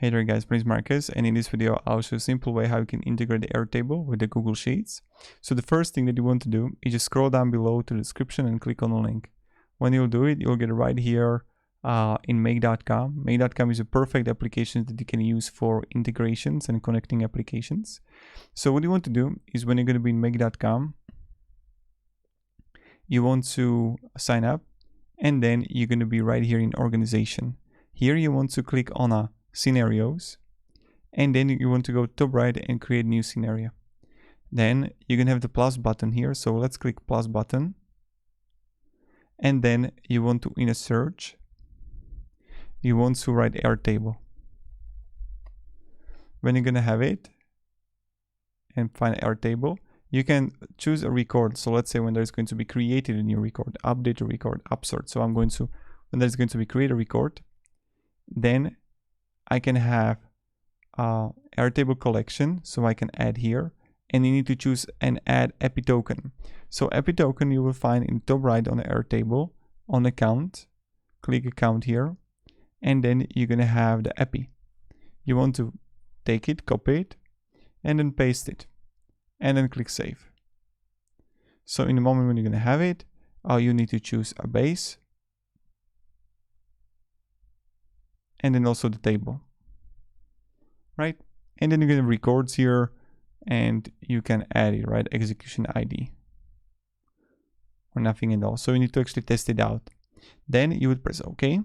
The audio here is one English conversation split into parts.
Hey there guys, my name is Marcus, and in this video I'll show a simple way how you can integrate the Airtable with the Google Sheets. So the first thing that you want to do is just scroll down below to the description and click on the link. When you'll do it, you'll get it right here in make.com. Make.com is a perfect application that you can use for integrations and connecting applications. So what you want to do is when you're going to be in make.com, you want to sign up, and then you're going to be right here in organization. Here you want to click on scenarios, and then you want to go top right and create new scenario. Then you're gonna have the plus button here, so let's click plus button, and then you want to, in a search, you want to write Airtable. When you're gonna have it and find Airtable, you can choose a record. So let's say when there's going to be created a new record, update a record, upsert. So I'm going to, when there's going to be create a record, then I can have Airtable collection, so I can add here, and you need to choose and add API token. So API token you will find in top right on the Airtable on account. Click account here, and then you're gonna have the API. You want to take it, copy it, and then paste it, and then click save. So in the moment when you're gonna have it, you need to choose a base, and then also the table, right? And then you get records here, and you can add it, right? Execution ID or nothing at all. So you need to actually test it out. Then you would press OK.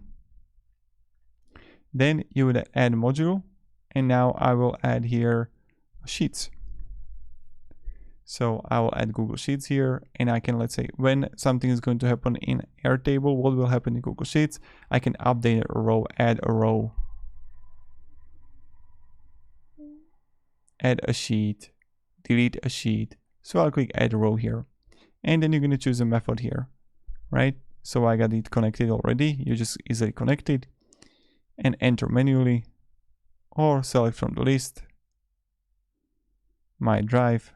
Then you would add a module, and now I will add here Sheets. So I will add Google Sheets here, and I can, let's say, when something is going to happen in Airtable, what will happen in Google Sheets? I can update a row, add a row, add a sheet, delete a sheet. So I'll click add a row here, and then you're going to choose a method here, right? So I got it connected already. You just easily connect it and enter manually, or select from the list, my drive,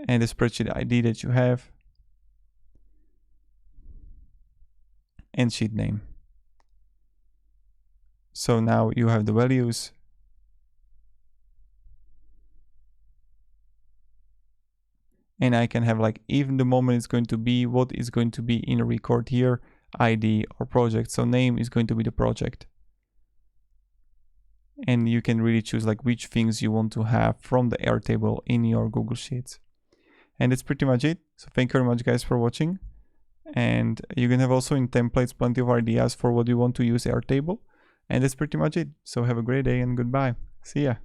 and the spreadsheet ID that you have, and sheet name. So now you have the values, and I can have like even the moment it's going to be, what is going to be in a record here, ID or project. So name is going to be the project, and you can really choose like which things you want to have from the Airtable in your Google Sheets. And that's pretty much it. So thank you very much guys for watching, and you can have also in templates plenty of ideas for what you want to use Airtable, and that's pretty much it. So have a great day and goodbye. See ya.